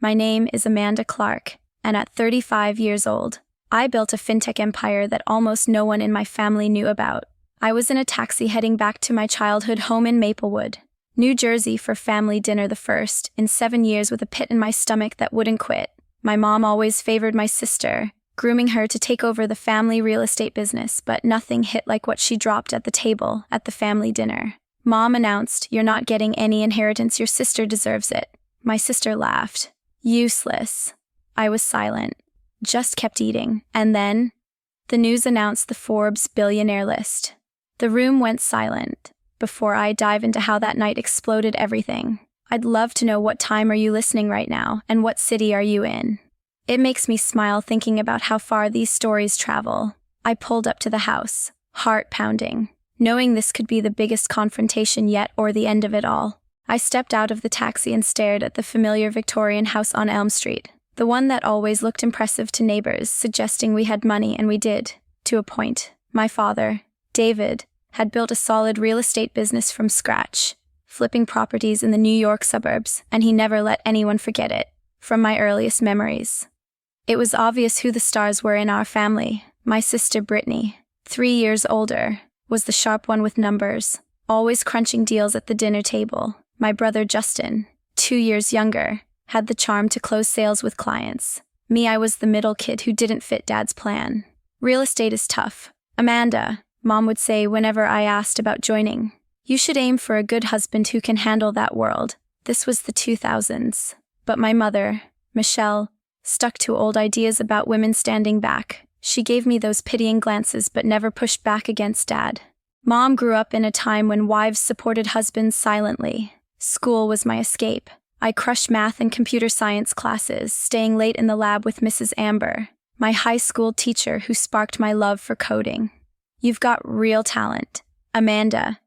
My name is Amanda Clark, and at 35 years old, I built a fintech empire that almost no one in my family knew about. I was in a taxi heading back to my childhood home in Maplewood, New Jersey for family dinner, the first in 7 years, with a pit in my stomach that wouldn't quit. My mom always favored my sister, grooming her to take over the family real estate business, but nothing hit like what she dropped at the table at the family dinner. Mom announced, "You're not getting any inheritance, your sister deserves it." My sister laughed. Useless. I was silent, just kept eating. And then, the news announced the Forbes billionaire list. The room went silent. Before I dive into how that night exploded everything, I'd love to know, what time are you listening right now, and what city are you in? It makes me smile thinking about how far these stories travel. I pulled up to the house, heart pounding, knowing this could be the biggest confrontation yet, or the end of it all. I stepped out of the taxi and stared at the familiar Victorian house on Elm Street, the one that always looked impressive to neighbors, suggesting we had money, and we did, to a point. My father, David, had built a solid real estate business from scratch, flipping properties in the New York suburbs, and he never let anyone forget it. From my earliest memories, it was obvious who the stars were in our family. My sister Brittany, 3 years older, was the sharp one with numbers, always crunching deals at the dinner table. My brother Justin, 2 years younger, had the charm to close sales with clients. Me, I was the middle kid who didn't fit Dad's plan. Real estate is tough, Amanda, Mom would say whenever I asked about joining. You should aim for a good husband who can handle that world. This was the 2000s. But my mother, Michelle, stuck to old ideas about women standing back. She gave me those pitying glances but never pushed back against Dad. Mom grew up in a time when wives supported husbands silently. School was my escape. I crushed math and computer science classes, staying late in the lab with Mrs. Amber, my high school teacher who sparked my love for coding. "You've got real talent, Amanda,"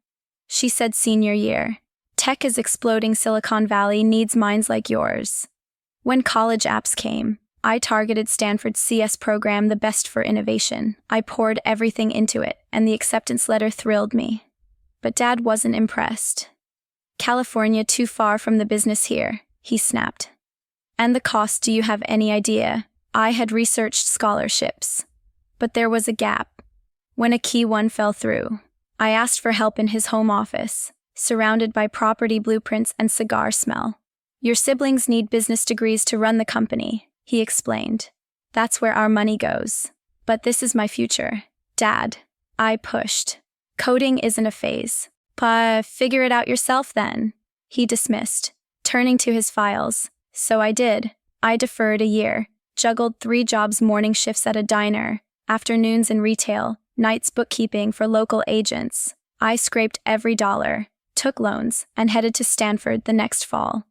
she said senior year. "Tech is exploding. Silicon Valley needs minds like yours." When college apps came, I targeted Stanford's CS program, the best for innovation. I poured everything into it, and the acceptance letter thrilled me. But Dad wasn't impressed. "California too far from the business here," he snapped. "And the cost, do you have any idea?" I had researched scholarships, but there was a gap. When a key one fell through, I asked for help in his home office, surrounded by property blueprints and cigar smell. "Your siblings need business degrees to run the company," he explained. "That's where our money goes. But this is my future, Dad." I pushed. "Coding isn't a phase. Figure it out yourself then," he dismissed, turning to his files. So I did. I deferred a year, juggled 3 jobs, morning shifts at a diner, afternoons in retail, nights bookkeeping for local agents. I scraped every dollar, took loans, and headed to Stanford the next fall.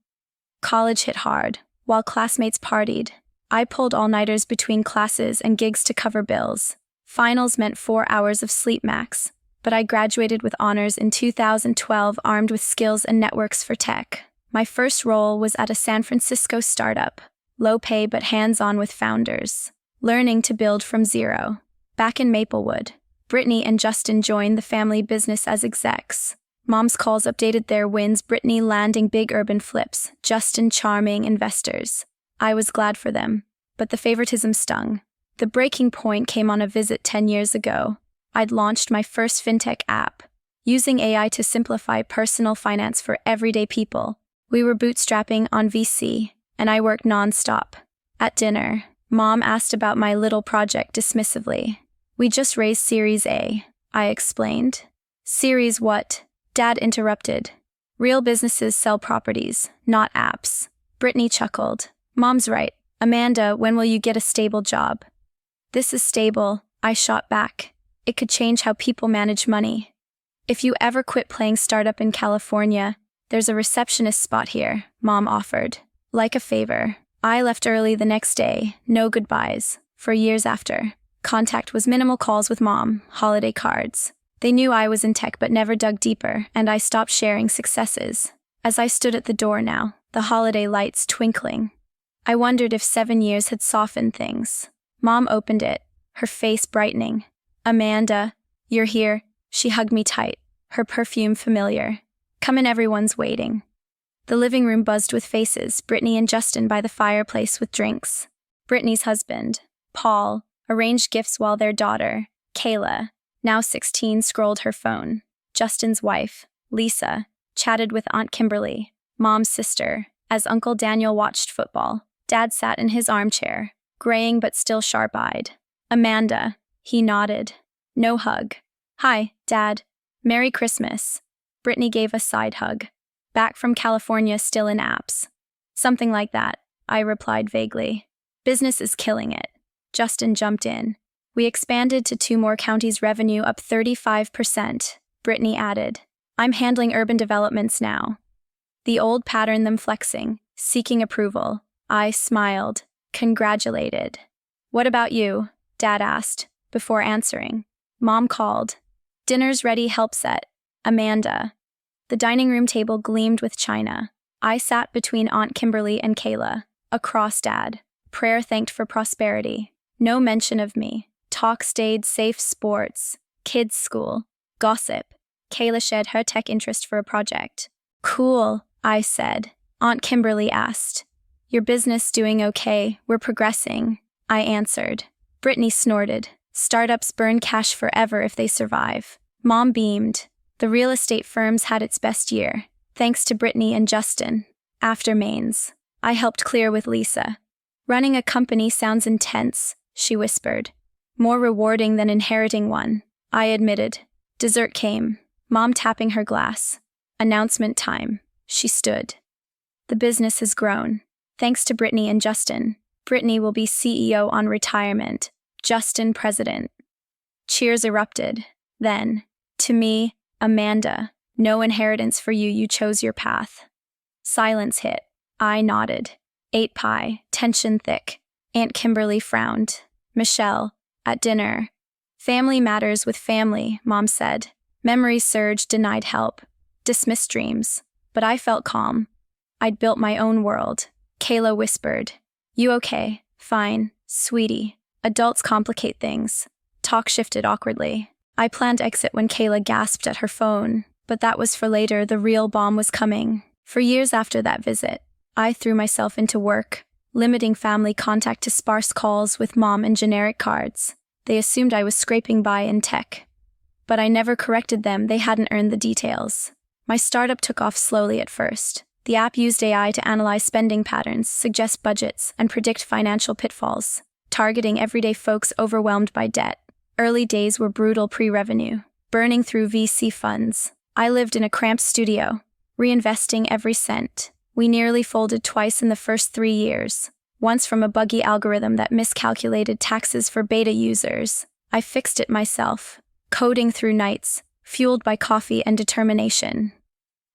College hit hard. While classmates partied, I pulled all-nighters between classes and gigs to cover bills. Finals meant 4 hours of sleep max, but I graduated with honors in 2012, armed with skills and networks for tech. My first role was at a San Francisco startup, low pay but hands-on with founders, learning to build from zero. Back in Maplewood, Brittany and Justin joined the family business as execs. Mom's calls updated their wins, Brittany landing big urban flips, Justin charming investors. I was glad for them, but the favoritism stung. The breaking point came on a visit 10 years ago. I'd launched my first fintech app, using AI to simplify personal finance for everyday people. We were bootstrapping on VC, and I worked nonstop. At dinner, Mom asked about my little project dismissively. "We just raised Series A," I explained. "Series what?" Dad interrupted. "Real businesses sell properties, not apps." Brittany chuckled. "Mom's right. Amanda, when will you get a stable job?" "This is stable," I shot back. "It could change how people manage money. If you ever quit playing startup in California, there's a receptionist spot here," Mom offered. Like a favor, I left early the next day, no goodbyes. For years after, contact was minimal, calls with Mom, holiday cards. They knew I was in tech but never dug deeper, and I stopped sharing successes. As I stood at the door now, the holiday lights twinkling, I wondered if 7 years had softened things. Mom opened it, her face brightening. "Amanda, you're here." She hugged me tight, her perfume familiar. "Come in, everyone's waiting." The living room buzzed with faces, Brittany and Justin by the fireplace with drinks. Brittany's husband, Paul, arranged gifts while their daughter, Kayla, now 16, scrolled her phone. Justin's wife, Lisa, chatted with Aunt Kimberly, Mom's sister, as Uncle Daniel watched football. Dad sat in his armchair, graying but still sharp-eyed. Amanda, he nodded. No hug. Hi, Dad. Merry Christmas. Brittany gave a side hug. Back from California, still in apps. Something like that, I replied vaguely. Business is killing it. Justin jumped in. We expanded to 2 more counties, revenue up 35%. Brittany added. I'm handling urban developments now. The old pattern, them flexing, seeking approval. I smiled, congratulated. What about you? Dad asked, before answering. Mom called. Dinner's ready, help set. Amanda. The dining room table gleamed with china. I sat between Aunt Kimberly and Kayla, across Dad. Prayer thanked for prosperity. No mention of me. Talk stayed safe, sports, kids' school, gossip. Kayla shared her tech interest for a project. Cool, I said. Aunt Kimberly asked. Your business doing okay? We're progressing, I answered. Brittany snorted. Startups burn cash forever if they survive. Mom beamed. The real estate firms had its best year, thanks to Brittany and Justin. After mains, I helped clear with Lisa. Running a company sounds intense, she whispered. More rewarding than inheriting one, I admitted. Dessert came, Mom tapping her glass. Announcement time. She stood. The business has grown. Thanks to Brittany and Justin. Brittany will be CEO on retirement. Justin president. Cheers erupted. Then, to me, Amanda, no inheritance for you, you chose your path. Silence hit. I nodded. Ate pie, tension thick. Aunt Kimberly frowned. Michelle, at dinner. Family matters with family, Mom said. Memories surged, denied help. Dismissed dreams. But I felt calm. I'd built my own world. Kayla whispered. You okay? Fine, sweetie. Adults complicate things. Talk shifted awkwardly. I planned exit when Kayla gasped at her phone, but that was for later. The real bomb was coming. For years after that visit, I threw myself into work, limiting family contact to sparse calls with Mom and generic cards. They assumed I was scraping by in tech. But I never corrected them, they hadn't earned the details. My startup took off slowly at first. The app used AI to analyze spending patterns, suggest budgets, and predict financial pitfalls, targeting everyday folks overwhelmed by debt. Early days were brutal pre-revenue, burning through VC funds. I lived in a cramped studio, reinvesting every cent. We nearly folded twice in the first 3 years, once from a buggy algorithm that miscalculated taxes for beta users. I fixed it myself, coding through nights, fueled by coffee and determination.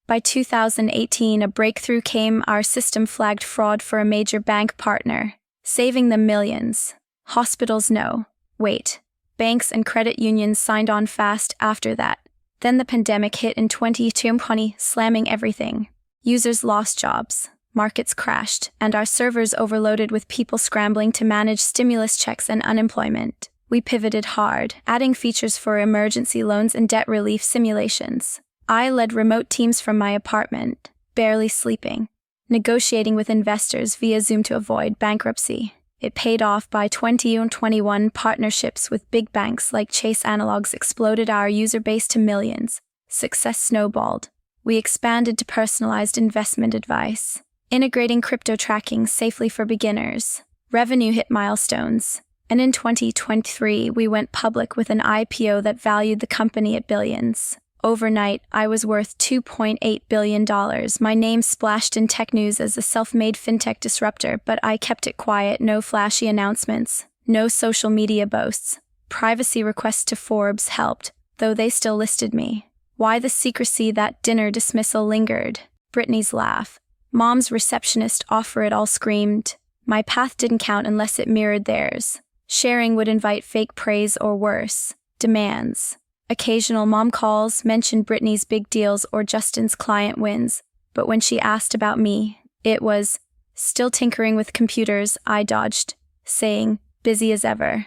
By 2018, a breakthrough came. Our system flagged fraud for a major bank partner, saving them millions. Hospitals know. Wait. Banks and credit unions signed on fast after that. Then the pandemic hit in 2020, slamming everything. Users lost jobs, markets crashed, and our servers overloaded with people scrambling to manage stimulus checks and unemployment. We pivoted hard, adding features for emergency loans and debt relief simulations. I led remote teams from my apartment, barely sleeping, negotiating with investors via Zoom to avoid bankruptcy. It paid off. By 2021, partnerships with big banks like Chase Analogs exploded our user base to millions. Success snowballed. We expanded to personalized investment advice, integrating crypto tracking safely for beginners. Revenue hit milestones. And in 2023, we went public with an IPO that valued the company at billions. Overnight, I was worth $2.8 billion. My name splashed in tech news as a self-made fintech disruptor, but I kept it quiet. No flashy announcements, no social media boasts. Privacy requests to Forbes helped, though they still listed me. Why the secrecy? That dinner dismissal lingered. Brittany's laugh. Mom's receptionist offer it all screamed. My path didn't count unless it mirrored theirs. Sharing would invite fake praise or worse, demands. Occasional mom calls mentioned Brittany's big deals or Justin's client wins, but when she asked about me, it was, still tinkering with computers. I dodged, saying, busy as ever.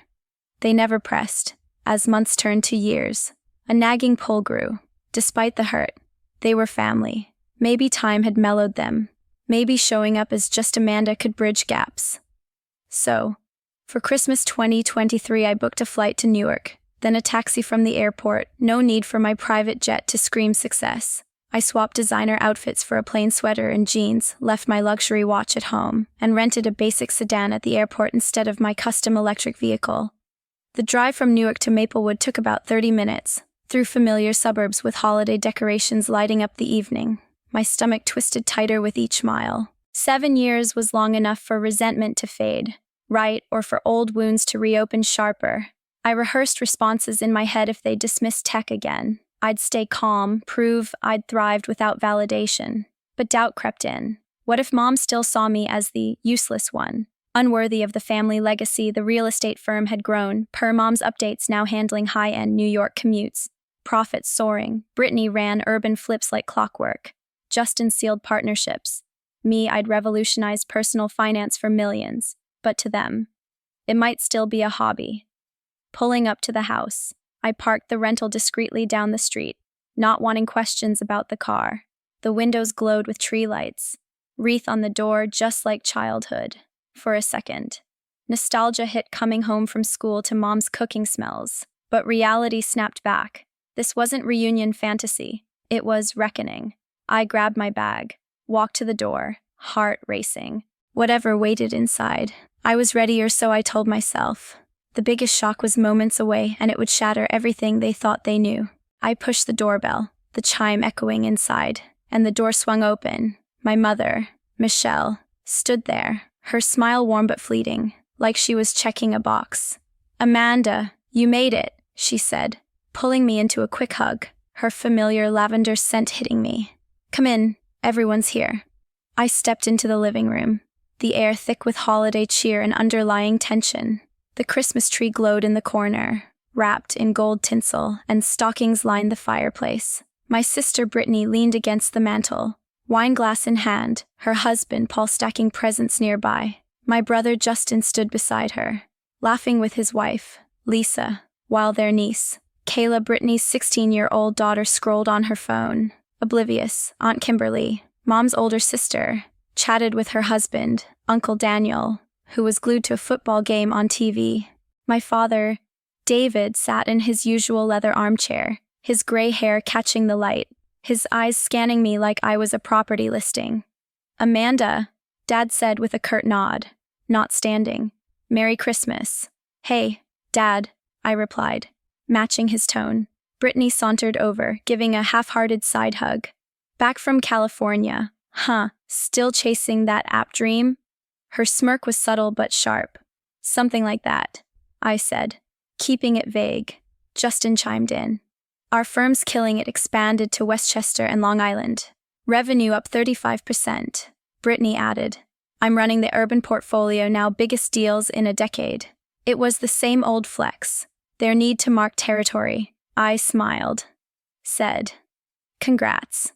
They never pressed, as months turned to years. A nagging pull grew. Despite the hurt, they were family. Maybe time had mellowed them. Maybe showing up as just Amanda could bridge gaps. So, for Christmas 2023, I booked a flight to Newark, then a taxi from the airport. No need for my private jet to scream success. I swapped designer outfits for a plain sweater and jeans, left my luxury watch at home, and rented a basic sedan at the airport instead of my custom electric vehicle. The drive from Newark to Maplewood took about 30 minutes, through familiar suburbs with holiday decorations lighting up the evening. My stomach twisted tighter with each mile. 7 years was long enough for resentment to fade, right, or for old wounds to reopen sharper. I rehearsed responses in my head if they dismissed tech again. I'd stay calm, prove I'd thrived without validation. But doubt crept in. What if Mom still saw me as the useless one? Unworthy of the family legacy the real estate firm had grown, per Mom's updates now handling high-end New York commutes. Profits soaring. Brittany ran urban flips like clockwork. Justin sealed partnerships. Me, I'd revolutionized personal finance for millions. But to them, it might still be a hobby. Pulling up to the house, I parked the rental discreetly down the street, not wanting questions about the car. The windows glowed with tree lights. Wreath on the door, just like childhood. For a second, nostalgia hit coming home from school to Mom's cooking smells. But reality snapped back. This wasn't reunion fantasy. It was reckoning. I grabbed my bag, walked to the door, heart racing. Whatever waited inside, I was ready, or so I told myself. The biggest shock was moments away, and it would shatter everything they thought they knew. I pushed the doorbell, the chime echoing inside, and the door swung open. My mother, Michelle, stood there, her smile warm but fleeting, like she was checking a box. "Amanda, you made it," she said, pulling me into a quick hug, her familiar lavender scent hitting me. "Come in, everyone's here." I stepped into the living room, the air thick with holiday cheer and underlying tension. The Christmas tree glowed in the corner, wrapped in gold tinsel, and stockings lined the fireplace. My sister Brittany leaned against the mantel, wine glass in hand, her husband Paul stacking presents nearby. My brother Justin stood beside her, laughing with his wife, Lisa, while their niece, Kayla, Brittany's 16-year-old daughter, scrolled on her phone. Oblivious, Aunt Kimberly, Mom's older sister, chatted with her husband, Uncle Daniel, who was glued to a football game on TV. My father, David, sat in his usual leather armchair, his gray hair catching the light, his eyes scanning me like I was a property listing. "Amanda," Dad said with a curt nod, not standing. "Merry Christmas." "Hey, Dad," I replied, matching his tone. Brittany sauntered over, giving a half-hearted side hug. "Back from California. Huh, still chasing that app dream?" Her smirk was subtle but sharp. "Something like that," I said, keeping it vague. Justin chimed in. "Our firm's killing it," expanded to Westchester and Long Island. "Revenue up 35%. Brittany added. "I'm running the urban portfolio now, biggest deals in a decade." It was the same old flex. Their need to mark territory. I smiled, said, "Congrats,"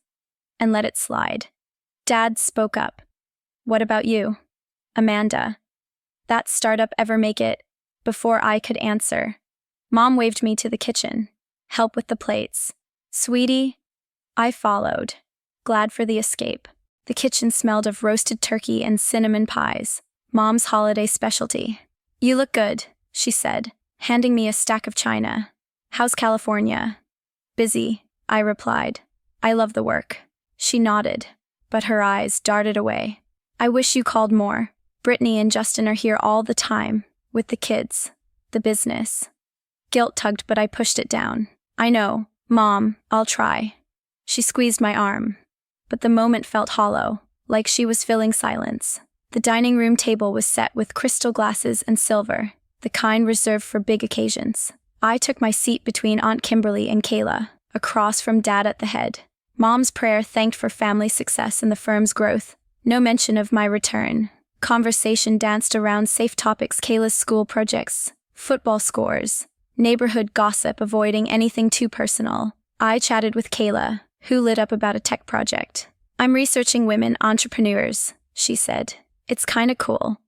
and let it slide. Dad spoke up. "What about you, Amanda? That startup ever make it?" Before I could answer, Mom waved me to the kitchen. "Help with the plates." "Sweetie?" I followed, glad for the escape. The kitchen smelled of roasted turkey and cinnamon pies, Mom's holiday specialty. "You look good," she said, handing me a stack of china. "How's California?" "Busy," I replied. "I love the work." She nodded, but her eyes darted away. "I wish you called more. Brittany and Justin are here all the time, with the kids, the business." Guilt tugged, but I pushed it down. "I know, Mom, I'll try." She squeezed my arm, but the moment felt hollow, like she was filling silence. The dining room table was set with crystal glasses and silver, the kind reserved for big occasions. I took my seat between Aunt Kimberly and Kayla, across from Dad at the head. Mom's prayer thanked for family success and the firm's growth. No mention of my return. Conversation danced around safe topics: Kayla's school projects, football scores, neighborhood gossip, avoiding anything too personal. I chatted with Kayla, who lit up about a tech project. "I'm researching women entrepreneurs," she said. "It's kinda cool."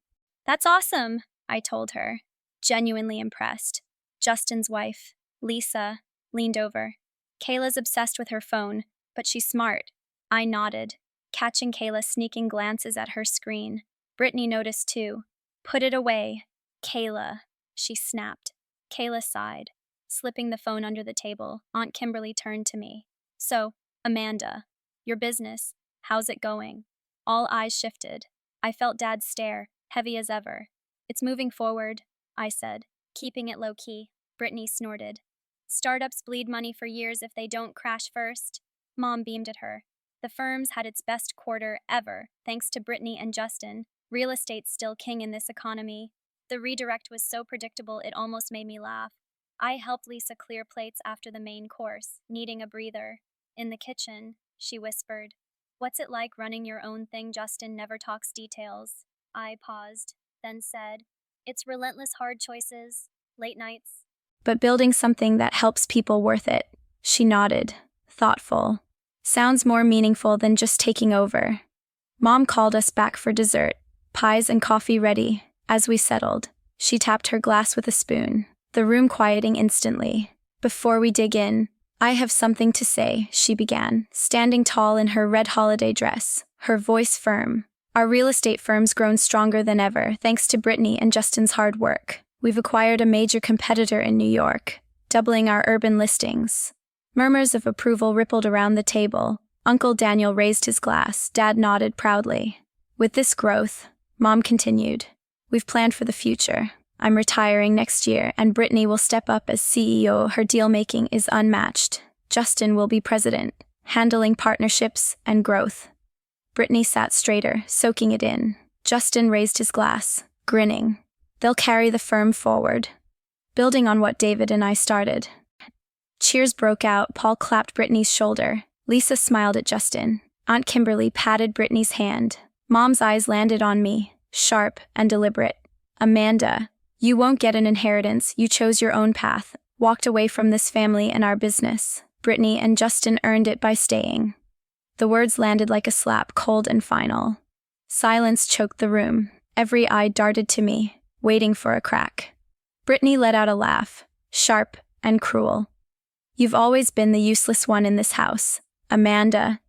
"That's awesome," I told her, genuinely impressed. Justin's wife, Lisa, leaned over. "Kayla's obsessed with her phone, but she's smart. I nodded, catching Kayla sneaking glances at her screen. Brittany noticed too. Put it away. Kayla, she snapped. Kayla sighed, slipping the phone under the table. Aunt Kimberly turned to me. So, Amanda, your business, how's it going? All eyes shifted. I felt Dad's stare, heavy as ever. It's moving forward, I said, keeping it low-key. Brittany snorted. Startups bleed money for years if they don't crash first. Mom beamed at her. The firm's had its best quarter ever, thanks to Brittany and Justin. Real estate's still king in this economy. The redirect was so predictable it almost made me laugh. I helped Lisa clear plates after the main course, needing a breather. In the kitchen, she whispered. What's it like running your own thing? Justin never talks details. I paused, then said, it's relentless hard choices, late nights. But building something that helps people worth it. She nodded, thoughtful. Sounds more meaningful than just taking over. Mom called us back for dessert, pies and coffee ready. As we settled, she tapped her glass with a spoon, the room quieting instantly. Before we dig in, I have something to say, she began, standing tall in her red holiday dress, her voice firm. Our real estate firm's grown stronger than ever, thanks to Brittany and Justin's hard work. We've acquired a major competitor in New York, doubling our urban listings. Murmurs of approval rippled around the table. Uncle Daniel raised his glass. Dad nodded proudly. With this growth, Mom continued, we've planned for the future. I'm retiring next year, and Brittany will step up as CEO. Her deal-making is unmatched. Justin will be president, handling partnerships and growth. Brittany sat straighter, soaking it in. Justin raised his glass, grinning. They'll carry the firm forward, building on what David and I started. Cheers broke out. Paul clapped Brittany's shoulder. Lisa smiled at Justin. Aunt Kimberly patted Brittany's hand. Mom's eyes landed on me, sharp and deliberate. Amanda, you won't get an inheritance. You chose your own path, walked away from this family and our business. Brittany and Justin earned it by staying. The words landed like a slap, cold and final. Silence choked the room. Every eye darted to me, waiting for a crack. Brittany let out a laugh, sharp and cruel. You've always been the useless one in this house, Amanda.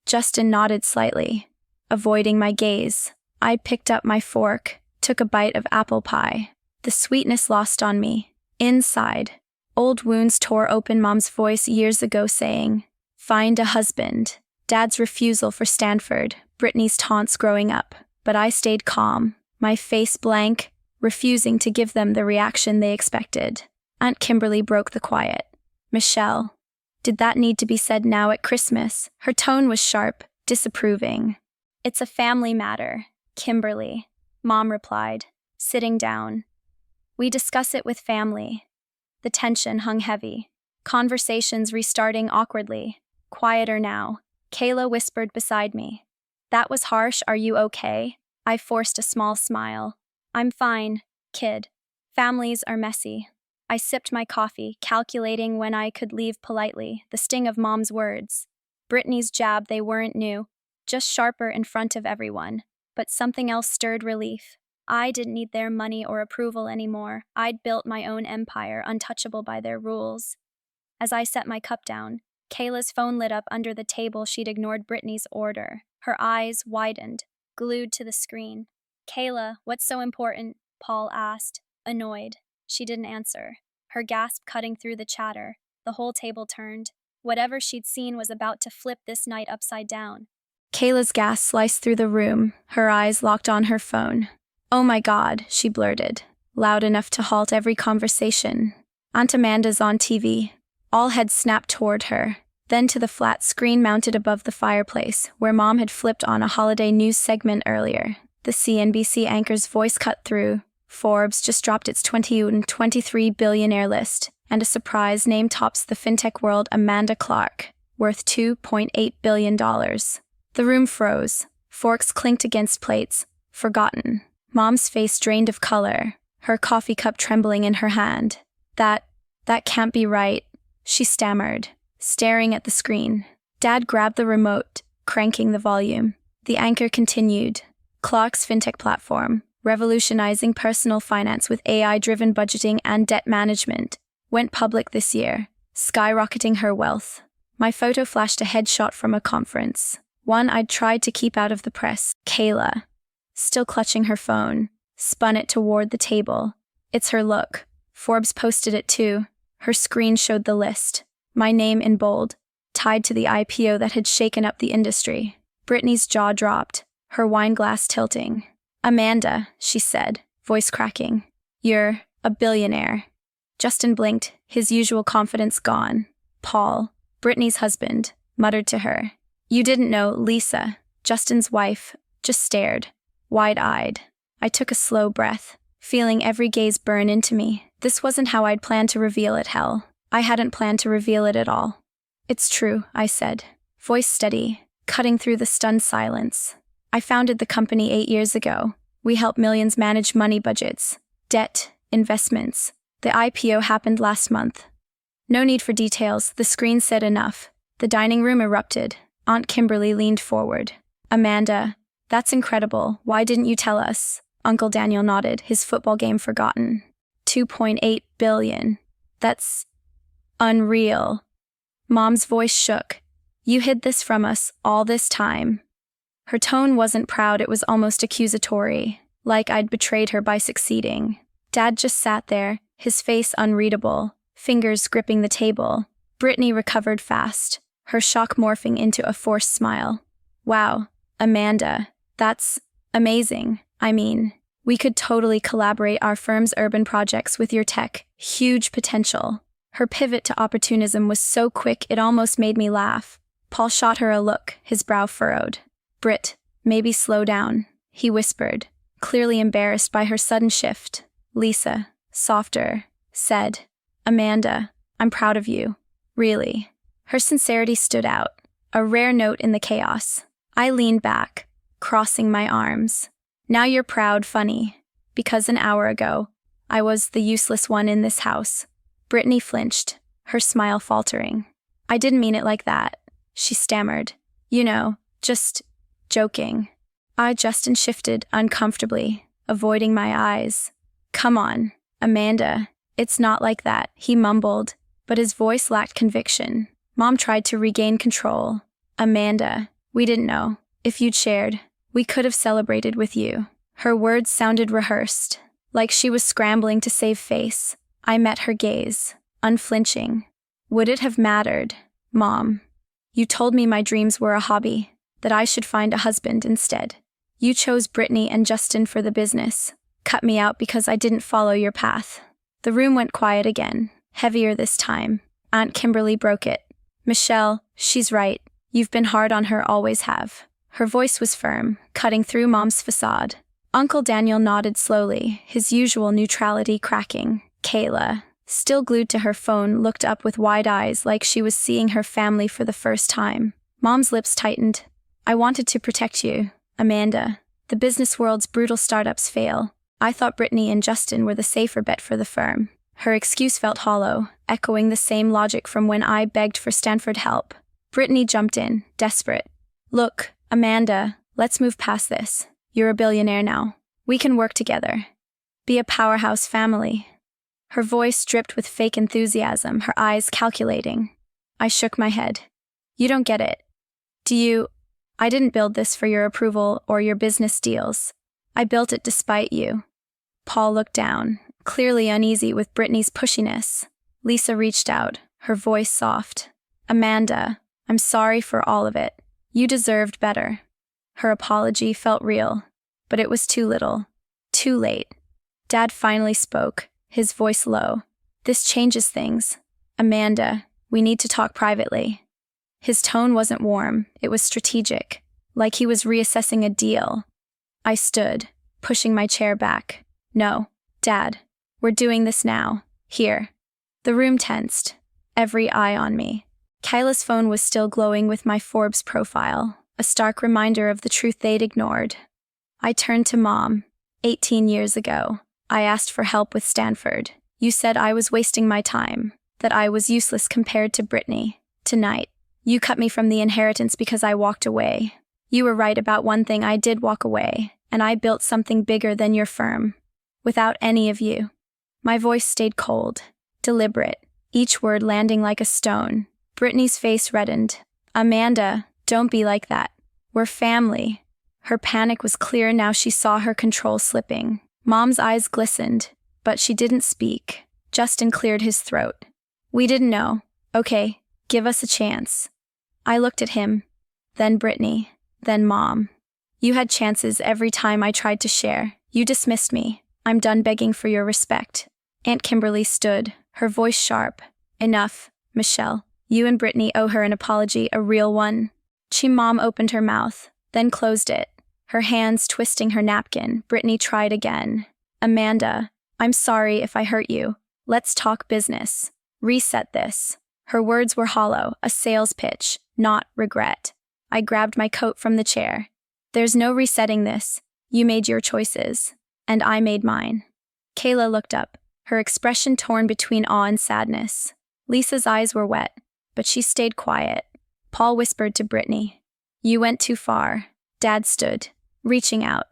Justin nodded slightly, avoiding my gaze. I picked up my fork, took a bite of apple pie. The sweetness lost on me. Inside, old wounds tore open. Mom's voice years ago saying, find a husband. Dad's refusal for Stanford, Brittany's taunts growing up. But I stayed calm, my face blank, refusing to give them the reaction they expected. Aunt Kimberly broke the quiet. Michelle, did that need to be said now at Christmas? Her tone was sharp, disapproving. It's a family matter, Kimberly, Mom replied, sitting down. We discuss it with family. The tension hung heavy. Conversations restarting awkwardly. Quieter now. Kayla whispered beside me. That was harsh. Are you okay? I forced a small smile. I'm fine, kid. Families are messy. I sipped my coffee, calculating when I could leave politely, the sting of Mom's words. Brittany's jab, they weren't new, just sharper in front of everyone. But something else stirred relief. I didn't need their money or approval anymore. I'd built my own empire, untouchable by their rules. As I set my cup down, Kayla's phone lit up under the table. She'd ignored Brittany's order. Her eyes widened, glued to the screen. Kayla, what's so important? Paul asked, annoyed. She didn't answer, her gasp cutting through the chatter. The whole table turned. Whatever she'd seen was about to flip this night upside down. Kayla's gasp sliced through the room, her eyes locked on her phone. Oh my God, she blurted, loud enough to halt every conversation. Aunt Amanda's on TV. All heads snapped toward her, then to the flat screen mounted above the fireplace, where Mom had flipped on a holiday news segment earlier. The CNBC anchor's voice cut through. Forbes just dropped its 2023 billionaire list, and a surprise name tops the fintech world, Amanda Clark, worth $2.8 billion. The room froze. Forks clinked against plates. Forgotten. Mom's face drained of color, her coffee cup trembling in her hand. That can't be right, she stammered, staring at the screen. Dad grabbed the remote, cranking the volume. The anchor continued. Clark's fintech platform, revolutionizing personal finance with AI-driven budgeting and debt management, went public this year, skyrocketing her wealth. My photo flashed a headshot from a conference. One I'd tried to keep out of the press. Kayla, still clutching her phone, spun it toward the table. It's her look. Forbes posted it too. Her screen showed the list. My name in bold, tied to the IPO that had shaken up the industry. Brittany's jaw dropped, her wine glass tilting. Amanda, she said, voice cracking. You're a billionaire. Justin blinked, his usual confidence gone. Paul, Brittany's husband, muttered to her. You didn't know, Lisa, Justin's wife, just stared, wide-eyed. I took a slow breath, feeling every gaze burn into me. This wasn't how I'd planned to reveal it, hell. I hadn't planned to reveal it at all. It's true, I said, voice steady, cutting through the stunned silence. I founded the company 8 years ago. We help millions manage money budgets, debt, investments. The IPO happened last month. No need for details, the screen said enough. The dining room erupted. Aunt Kimberly leaned forward. Amanda, that's incredible. Why didn't you tell us? Uncle Daniel nodded, his football game forgotten. 2.8 billion. That's unreal. Mom's voice shook. You hid this from us all this time. Her tone wasn't proud, it was almost accusatory, like I'd betrayed her by succeeding. Dad just sat there, his face unreadable, fingers gripping the table. Brittany recovered fast, her shock morphing into a forced smile. Wow, Amanda, that's amazing. I mean, we could totally collaborate our firm's urban projects with your tech. Huge potential. Her pivot to opportunism was so quick it almost made me laugh. Paul shot her a look, his brow furrowed. Britt, maybe slow down, he whispered, clearly embarrassed by her sudden shift. Lisa, softer, said, Amanda, I'm proud of you. Really. Her sincerity stood out, a rare note in the chaos. I leaned back, crossing my arms. Now you're proud, funny, because an hour ago, I was the useless one in this house. Brittany flinched, her smile faltering. I didn't mean it like that, she stammered. You know, just joking. Justin shifted uncomfortably, avoiding my eyes. Come on, Amanda, it's not like that, he mumbled, but his voice lacked conviction. Mom tried to regain control. Amanda, we didn't know. If you'd shared, we could have celebrated with you. Her words sounded rehearsed, like she was scrambling to save face. I met her gaze, unflinching. Would it have mattered, Mom? You told me my dreams were a hobby, that I should find a husband instead. You chose Brittany and Justin for the business, cut me out because I didn't follow your path. The room went quiet again, heavier this time. Aunt Kimberly broke it. Michelle, she's right. You've been hard on her, always have. Her voice was firm, cutting through Mom's facade. Uncle Daniel nodded slowly, his usual neutrality cracking. Kayla, still glued to her phone, looked up with wide eyes like she was seeing her family for the first time. Mom's lips tightened. I wanted to protect you, Amanda. The business world's brutal startups fail. I thought Brittany and Justin were the safer bet for the firm. Her excuse felt hollow, echoing the same logic from when I begged for Stanford help. Brittany jumped in, desperate. Look, Amanda, let's move past this. You're a billionaire now. We can work together. Be a powerhouse family. Her voice dripped with fake enthusiasm, her eyes calculating. I shook my head. You don't get it. I didn't build this for your approval or your business deals. I built it despite you. Paul looked down, clearly uneasy with Brittany's pushiness. Lisa reached out, her voice soft. Amanda, I'm sorry for all of it. You deserved better. Her apology felt real, but it was too little. Too late. Dad finally spoke, his voice low. This changes things. Amanda, we need to talk privately. His tone wasn't warm, it was strategic, like he was reassessing a deal. I stood, pushing my chair back. No, Dad, we're doing this now. Here. The room tensed, every eye on me. Kyla's phone was still glowing with my Forbes profile, a stark reminder of the truth they'd ignored. I turned to Mom. 18 years ago, I asked for help with Stanford. You said I was wasting my time, that I was useless compared to Brittany. Tonight, you cut me from the inheritance because I walked away. You were right about one thing, I did walk away, and I built something bigger than your firm. Without any of you. My voice stayed cold, deliberate, each word landing like a stone. Brittany's face reddened. Amanda, don't be like that. We're family. Her panic was clear now she saw her control slipping. Mom's eyes glistened, but she didn't speak. Justin cleared his throat. We didn't know. Okay, give us a chance. I looked at him, then Brittany, then Mom. You had chances every time I tried to share. You dismissed me. I'm done begging for your respect. Aunt Kimberly stood, her voice sharp. Enough, Michelle. You and Brittany owe her an apology, a real one. Mom opened her mouth, then closed it. Her hands twisting her napkin, Brittany tried again. Amanda, I'm sorry if I hurt you. Let's talk business. Reset this. Her words were hollow, a sales pitch, not regret. I grabbed my coat from the chair. There's no resetting this. You made your choices, and I made mine. Kayla looked up, her expression torn between awe and sadness. Lisa's eyes were wet, but she stayed quiet. Paul whispered to Brittany. You went too far. Dad stood, reaching out.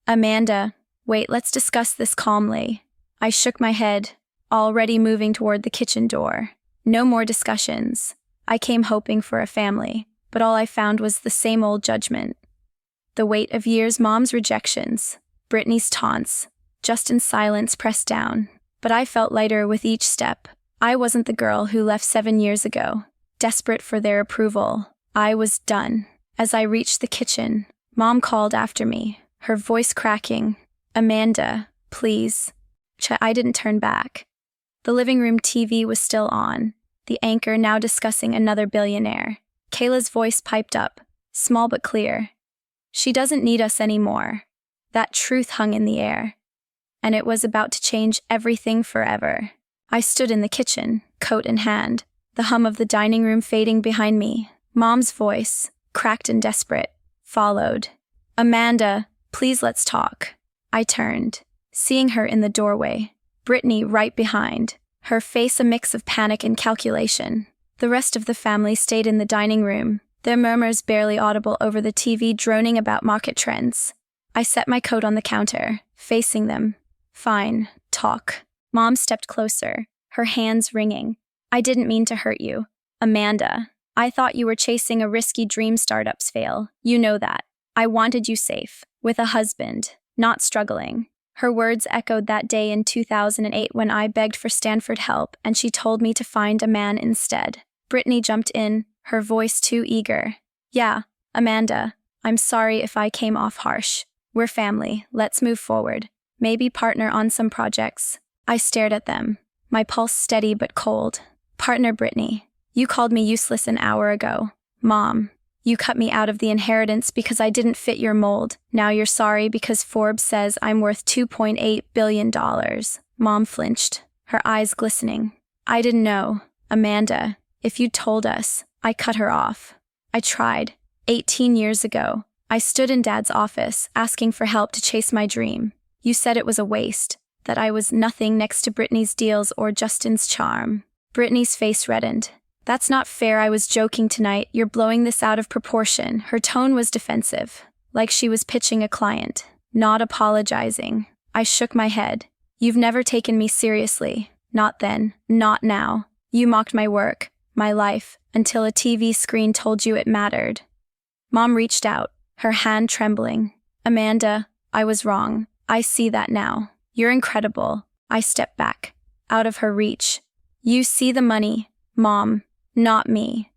Amanda, wait, let's discuss this calmly. I shook my head, already moving toward the kitchen door. No more discussions. I came hoping for a family, but all I found was the same old judgment. The weight of years, Mom's rejections, Brittany's taunts, Justin's silence pressed down. But I felt lighter with each step. I wasn't the girl who left 7 years ago, desperate for their approval. I was done. As I reached the kitchen, Mom called after me, her voice cracking. Amanda, please. I didn't turn back. The living room TV was still on, the anchor now discussing another billionaire. Kayla's voice piped up, small but clear. She doesn't need us anymore. That truth hung in the air, and it was about to change everything forever. I stood in the kitchen, coat in hand, the hum of the dining room fading behind me. Mom's voice, cracked and desperate, followed. Amanda, please let's talk. I turned, seeing her in the doorway, Brittany right behind, her face a mix of panic and calculation. The rest of the family stayed in the dining room, their murmurs barely audible over the TV droning about market trends. I set my coat on the counter, facing them. Fine, talk. Mom stepped closer, her hands wringing. I didn't mean to hurt you. Amanda, I thought you were chasing a risky dream startups fail. You know that. I wanted you safe, with a husband, not struggling. Her words echoed that day in 2008 when I begged for Stanford help and she told me to find a man instead. Brittany jumped in, her voice too eager. Yeah, Amanda, I'm sorry if I came off harsh. We're family, let's move forward. Maybe partner on some projects. I stared at them, my pulse steady but cold. Partner Brittany, you called me useless an hour ago. Mom, you cut me out of the inheritance because I didn't fit your mold. Now you're sorry because Forbes says I'm worth $2.8 billion. Mom flinched, her eyes glistening. I didn't know. Amanda, if you'd told us. I cut her off. I tried. 18 years ago, I stood in Dad's office asking for help to chase my dream. You said it was a waste, that I was nothing next to Brittany's deals or Justin's charm. Brittany's face reddened. That's not fair, I was joking tonight. You're blowing this out of proportion. Her tone was defensive, like she was pitching a client, not apologizing. I shook my head. You've never taken me seriously. Not then, not now. You mocked my work, my life, until a TV screen told you it mattered. Mom reached out, her hand trembling. Amanda, I was wrong. I see that now. You're incredible. I stepped back, out of her reach. You see the money, Mom, not me.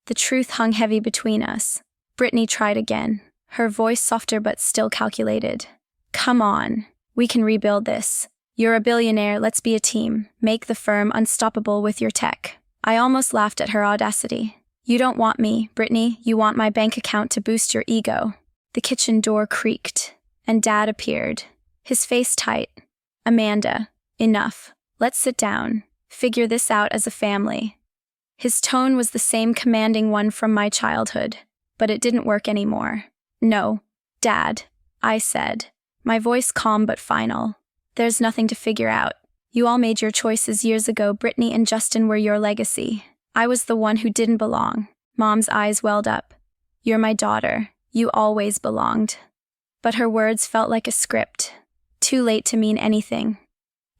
The truth hung heavy between us. Brittany tried again, her voice softer but still calculated. Come on, we can rebuild this. You're a billionaire, let's be a team. Make the firm unstoppable with your tech. I almost laughed at her audacity. You don't want me, Brittany, you want my bank account to boost your ego. The kitchen door creaked, and Dad appeared, his face tight. Amanda, enough. Let's sit down. Figure this out as a family. His tone was the same commanding one from my childhood, but it didn't work anymore. No, Dad, I said, my voice calm but final. There's nothing to figure out. You all made your choices years ago. Brittany and Justin were your legacy. I was the one who didn't belong. Mom's eyes welled up. You're my daughter. You always belonged. But her words felt like a script, too late to mean anything.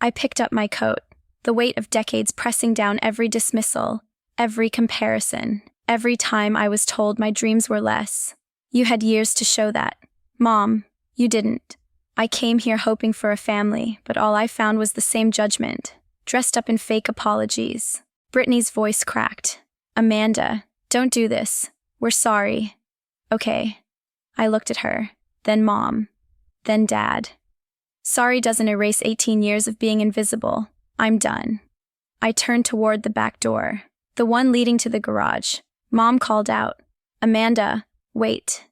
I picked up my coat, the weight of decades pressing down every dismissal, every comparison, every time I was told my dreams were less. You had years to show that. Mom, you didn't. I came here hoping for a family, but all I found was the same judgment, dressed up in fake apologies. Brittany's voice cracked. Amanda, don't do this. We're sorry. Okay. I looked at her, then Mom, then Dad. Sorry doesn't erase 18 years of being invisible. I'm done. I turned toward the back door, the one leading to the garage. Mom called out, Amanda, wait.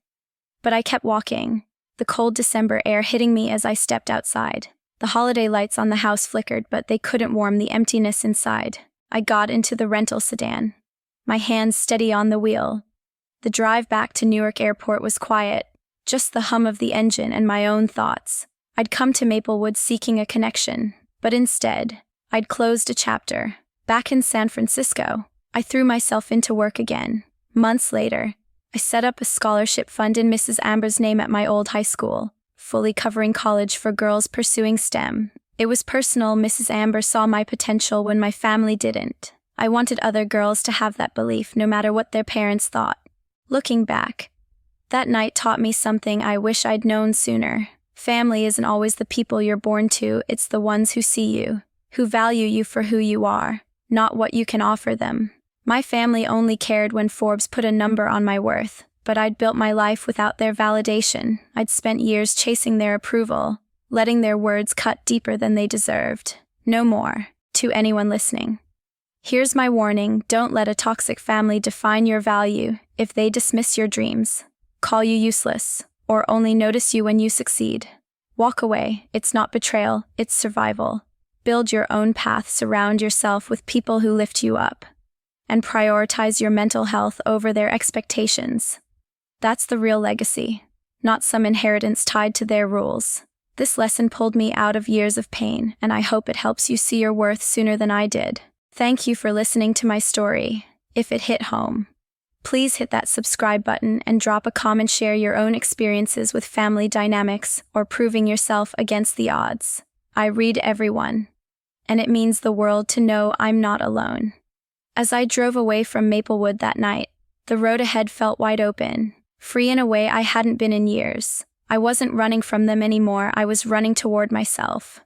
But I kept walking, the cold December air hitting me as I stepped outside. The holiday lights on the house flickered, but they couldn't warm the emptiness inside. I got into the rental sedan, my hands steady on the wheel. The drive back to Newark Airport was quiet, just the hum of the engine and my own thoughts. I'd come to Maplewood seeking a connection, but instead, I'd closed a chapter. Back in San Francisco, I threw myself into work again. Months later, I set up a scholarship fund in Mrs. Amber's name at my old high school, fully covering college for girls pursuing STEM. It was personal. Mrs. Amber saw my potential when my family didn't. I wanted other girls to have that belief, no matter what their parents thought. Looking back, that night taught me something I wish I'd known sooner. Family isn't always the people you're born to, it's the ones who see you, who value you for who you are, not what you can offer them. My family only cared when Forbes put a number on my worth, but I'd built my life without their validation. I'd spent years chasing their approval, letting their words cut deeper than they deserved. No more, to anyone listening. Here's my warning, don't let a toxic family define your value. If they dismiss your dreams, call you useless, or only notice you when you succeed, walk away. It's not betrayal, it's survival. Build your own path, surround yourself with people who lift you up, and prioritize your mental health over their expectations. That's the real legacy, not some inheritance tied to their rules. This lesson pulled me out of years of pain, and I hope it helps you see your worth sooner than I did. Thank you for listening to my story. If it hit home, please hit that subscribe button and drop a comment. Share your own experiences with family dynamics or proving yourself against the odds. I read everyone, and it means the world to know I'm not alone. As I drove away from Maplewood that night, the road ahead felt wide open, free in a way I hadn't been in years. I wasn't running from them anymore, I was running toward myself.